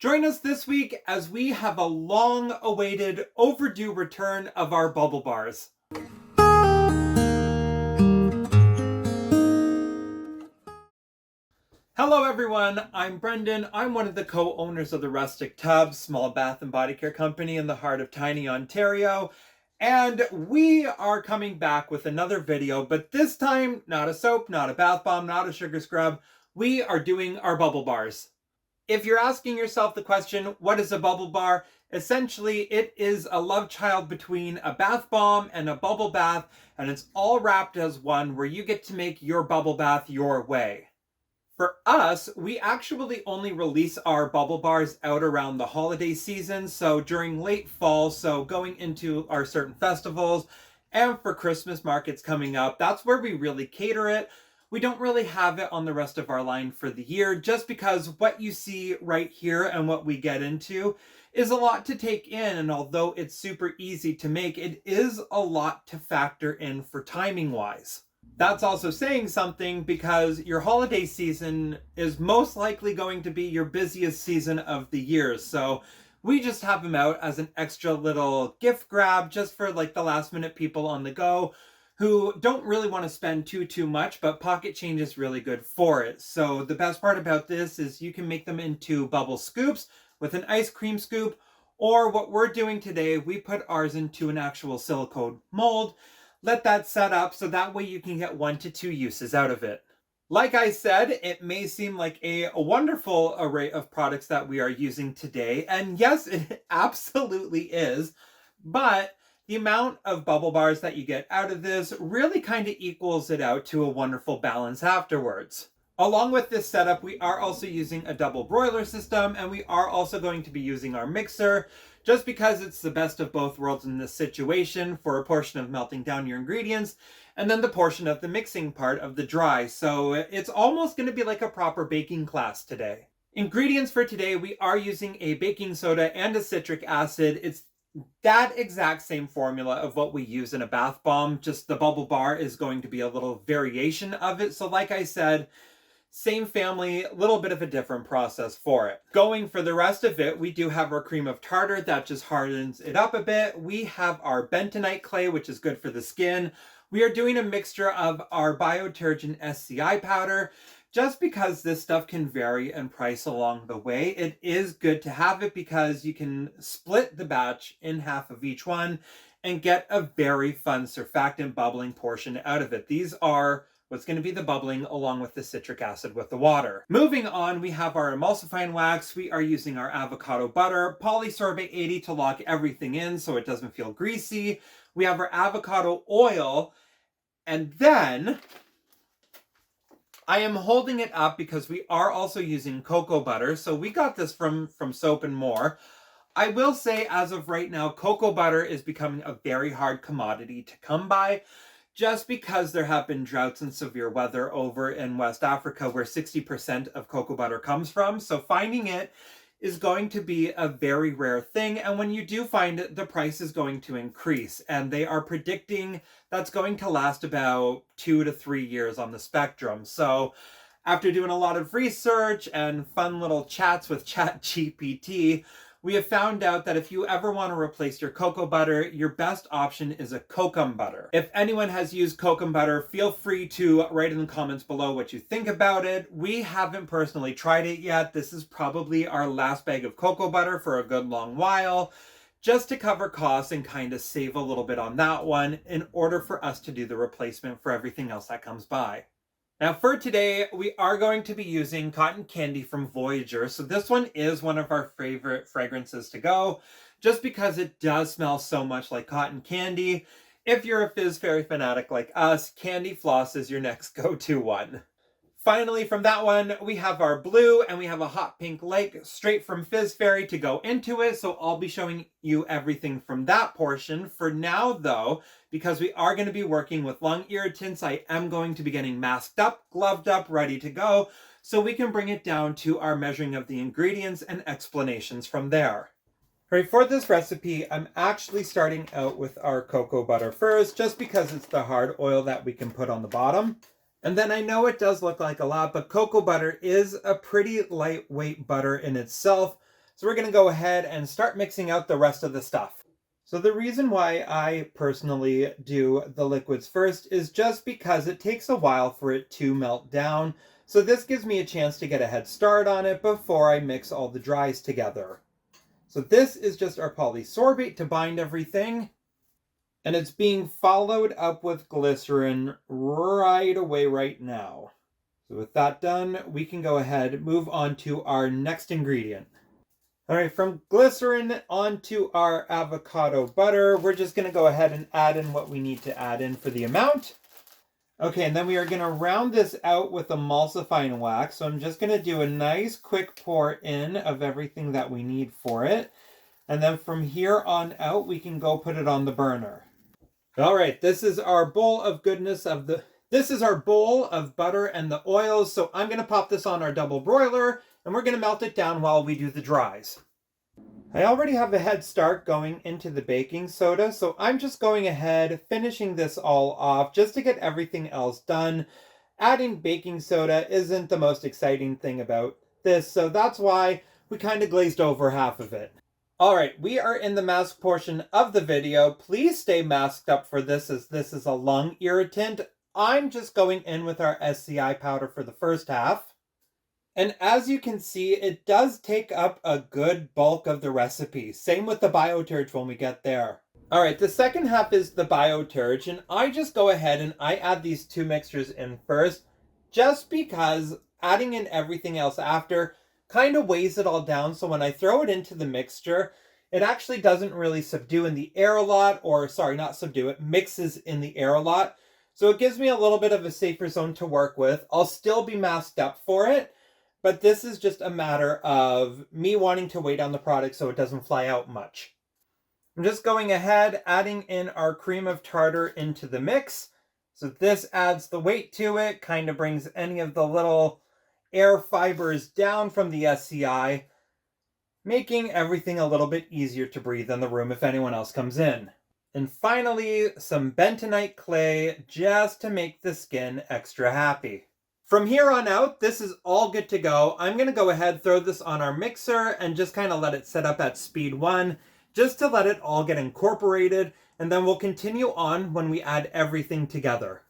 Join us this week as we have a long-awaited, overdue return of our bubble bars. Hello everyone, I'm Brendan. I'm one of the co-owners of the Rustic Tub, small bath and body care company in the heart of tiny Ontario. And we are coming back with another video, but this time, not a soap, not a bath bomb, not a sugar scrub. We are doing our bubble bars. If you're asking yourself the question, what is a bubble bar? Essentially, it is a love child between a bath bomb and a bubble bath, and it's all wrapped as one where you get to make your bubble bath your way. For us, we actually only release our bubble bars out around the holiday season, so during late fall, so going into our certain festivals, and for Christmas markets coming up, that's where we really cater it. We don't really have it on the rest of our line for the year, just because what you see right here and what we get into is a lot to take in, and although it's super easy to make, it is a lot to factor in for timing wise. That's also saying something because your holiday season is most likely going to be your busiest season of the year. So we just have them out as an extra little gift grab just for like the last minute people on the go who don't really want to spend too much, but pocket change is really good for it. So the best part about this is you can make them into bubble scoops with an ice cream scoop, or what we're doing today, we put ours into an actual silicone mold. Let that set up so that way you can get 1 to 2 uses out of it. Like I said, it may seem like a wonderful array of products that we are using today, and yes, it absolutely is, but the amount of bubble bars that you get out of this really kind of equals it out to a wonderful balance afterwards. Along with this setup, we are also using a double broiler system, and we are also going to be using our mixer, just because it's the best of both worlds in this situation for a portion of melting down your ingredients, and then the portion of the mixing part of the dry. So it's almost going to be like a proper baking class today. Ingredients for today, we are using a baking soda and a citric acid. It's that exact same formula of what we use in a bath bomb, just the bubble bar is going to be a little variation of it. So like I said, same family, a little bit of a different process for it. Going for the rest of it, we do have our cream of tartar that just hardens it up a bit. We have our bentonite clay, which is good for the skin. We are doing a mixture of our Bioturgent SCI powder. Just because this stuff can vary in price along the way, it is good to have it because you can split the batch in half of each one and get a very fun surfactant bubbling portion out of it. These are what's going to be the bubbling along with the citric acid with the water. Moving on, we have our emulsifying wax. We are using our avocado butter, polysorbate 80 to lock everything in so it doesn't feel greasy. We have our avocado oil, and then I am holding it up because we are also using cocoa butter. So we got this from Soap and More. I will say as of right now, cocoa butter is becoming a very hard commodity to come by, just because there have been droughts and severe weather over in West Africa where 60% of cocoa butter comes from. So finding it is going to be a very rare thing. And when you do find it, the price is going to increase. And they are predicting that's going to last about 2 to 3 years on the spectrum. So after doing a lot of research and fun little chats with ChatGPT, we have found out that if you ever want to replace your cocoa butter, your best option is a kokum butter. If anyone has used kokum butter, feel free to write in the comments below what you think about it. We haven't personally tried it yet. This is probably our last bag of cocoa butter for a good long while, just to cover costs and kind of save a little bit on that one in order for us to do the replacement for everything else that comes by. Now for today, we are going to be using Cotton Candy from Voyager. So this one is one of our favorite fragrances to go, just because it does smell so much like cotton candy. If you're a Fizz Fairy fanatic like us, Candy Floss is your next go-to one. Finally, from that one, we have our blue and we have a hot pink lake straight from Fizz Fairy to go into it. So I'll be showing you everything from that portion. For now though, because we are going to be working with lung irritants, I am going to be getting masked up, gloved up, ready to go, so we can bring it down to our measuring of the ingredients and explanations from there. Right, for this recipe, I'm actually starting out with our cocoa butter first, just because it's the hard oil that we can put on the bottom. And then I know it does look like a lot, but cocoa butter is a pretty lightweight butter in itself. So we're going to go ahead and start mixing out the rest of the stuff. So the reason why I personally do the liquids first is just because it takes a while for it to melt down. So this gives me a chance to get a head start on it before I mix all the dries together. So this is just our polysorbate to bind everything. And it's being followed up with glycerin right away right now. So with that done, we can go ahead and move on to our next ingredient. All right, from glycerin onto our avocado butter, we're just going to go ahead and add in what we need to add in for the amount. Okay, and then we are going to round this out with emulsifying wax. So I'm just going to do a nice quick pour in of everything that we need for it. And then from here on out, we can go put it on the burner. All right, this is our bowl of goodness of the... This is our bowl of butter and the oils, so I'm going to pop this on our double broiler, and we're going to melt it down while we do the dries. I already have a head start going into the baking soda, so I'm just going ahead, finishing this all off just to get everything else done. Adding baking soda isn't the most exciting thing about this, so that's why we kind of glazed over half of it. All right, we are in the mask portion of the video. Please stay masked up for this, as this is a lung irritant. I'm just going in with our SCI powder for the first half. And as you can see, it does take up a good bulk of the recipe. Same with the bioturge when we get there. All right, the second half is the bioturge, and I just go ahead and I add these two mixtures in first, just because adding in everything else after kind of weighs it all down. So when I throw it into the mixture, it actually doesn't really subdue in the air a lot, or sorry, not subdue, it mixes in the air a lot. So it gives me a little bit of a safer zone to work with. I'll still be masked up for it, but this is just a matter of me wanting to weigh down the product so it doesn't fly out much. I'm just going ahead, adding in our cream of tartar into the mix. So this adds the weight to it, kind of brings any of the little air fibers down from the SCI, making everything a little bit easier to breathe in the room if anyone else comes in. And finally, some bentonite clay just to make the skin extra happy. From here on out, this is all good to go. I'm going to go ahead, throw this on our mixer, and just kind of let it set up at speed 1, just to let it all get incorporated, and then we'll continue on when we add everything together.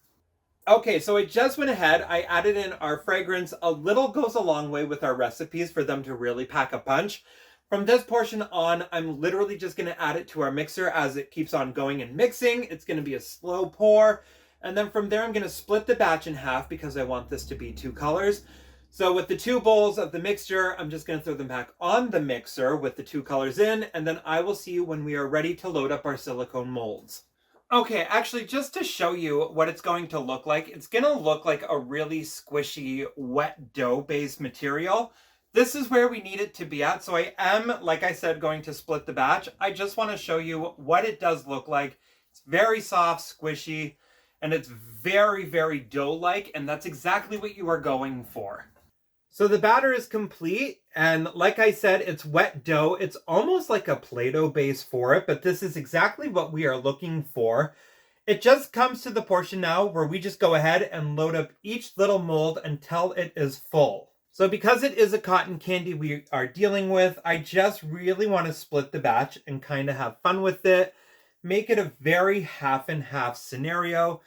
Okay, so I just went ahead, I added in our fragrance. A little goes a long way with our recipes for them to really pack a punch. From this portion on, I'm literally just going to add it to our mixer as it keeps on going and mixing. It's going to be a slow pour. And then from there, I'm going to split the batch in half because I want this to be 2 colors. So with the 2 bowls of the mixture, I'm just going to throw them back on the mixer with the 2 colors in. And then I will see you when we are ready to load up our silicone molds. Okay, actually, just to show you what it's going to look like, it's going to look like a really squishy, wet dough-based material. This is where we need it to be at. So I am, like I said, going to split the batch. I just want to show you what it does look like. It's very soft, squishy, and it's very, very dough-like, and that's exactly what you are going for. So the batter is complete, and like I said, it's wet dough. It's almost like a Play-Doh base for it, but this is exactly what we are looking for. It just comes to the portion now where we just go ahead and load up each little mold until it is full. So because it is a cotton candy we are dealing with, I just really want to split the batch and kind of have fun with it. Make it a very half and half scenario.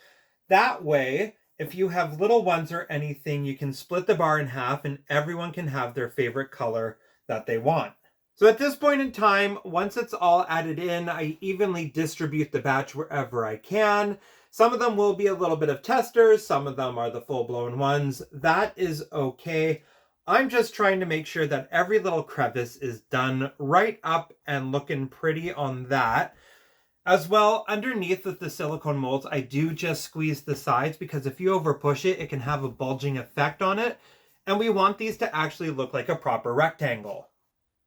That way, if you have little ones or anything, you can split the bar in half and everyone can have their favorite color that they want. So at this point in time, once it's all added in, I evenly distribute the batch wherever I can. Some of them will be a little bit of testers. Some of them are the full-blown ones. That is okay. I'm just trying to make sure that every little crevice is done right up and looking pretty on that. As well, underneath with the silicone molds, I do just squeeze the sides because if you over push it, it can have a bulging effect on it. And we want these to actually look like a proper rectangle.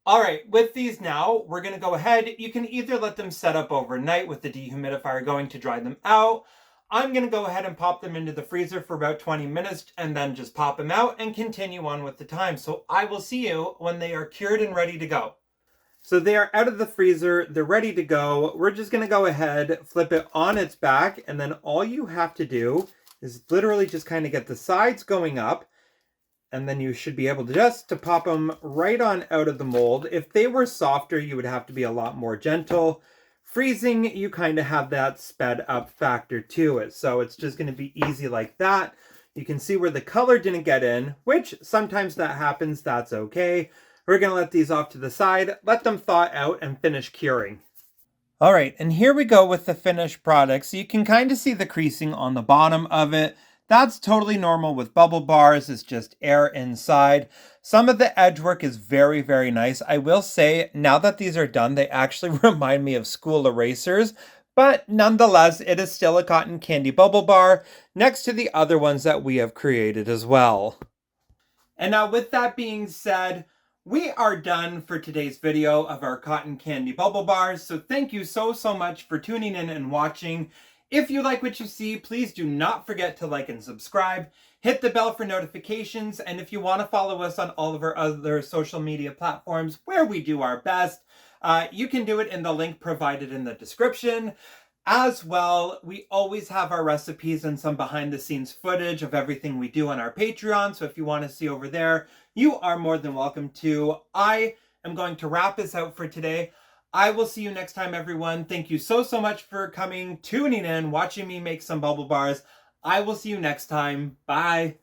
All right, with these now, we're going to go ahead. You can either let them set up overnight with the dehumidifier going to dry them out. I'm going to go ahead and pop them into the freezer for about 20 minutes and then just pop them out and continue on with the time. So I will see you when they are cured and ready to go. So they are out of the freezer, they're ready to go. We're just going to go ahead, flip it on its back, and then all you have to do is literally just kind of get the sides going up. And then you should be able to just to pop them right on out of the mold. If they were softer, you would have to be a lot more gentle. Freezing, you kind of have that sped up factor to it. So it's just going to be easy like that. You can see where the color didn't get in, which sometimes that happens. That's okay. We're going to let these off to the side, let them thaw out and finish curing. All right, and here we go with the finished product. So you can kind of see the creasing on the bottom of it. That's totally normal with bubble bars. It's just air inside. Some of the edge work is very, very nice. I will say, now that these are done, they actually remind me of school erasers. But nonetheless, it is still a cotton candy bubble bar next to the other ones that we have created as well. And now with that being said, we are done for today's video of our cotton candy bubble bars. So thank you so much for tuning in and watching. If you like what you see, please do not forget to like and subscribe. Hit the bell for notifications. And if you want to follow us on all of our other social media platforms where we do our best, you can do it in the link provided in the description. As well, we always have our recipes and some behind the scenes footage of everything we do on our Patreon. So if you want to see over there, you are more than welcome to. I am going to wrap this out for today. I will see you next time, everyone. Thank you so much for coming, tuning in, watching me make some bubble bars. I will see you next time. Bye.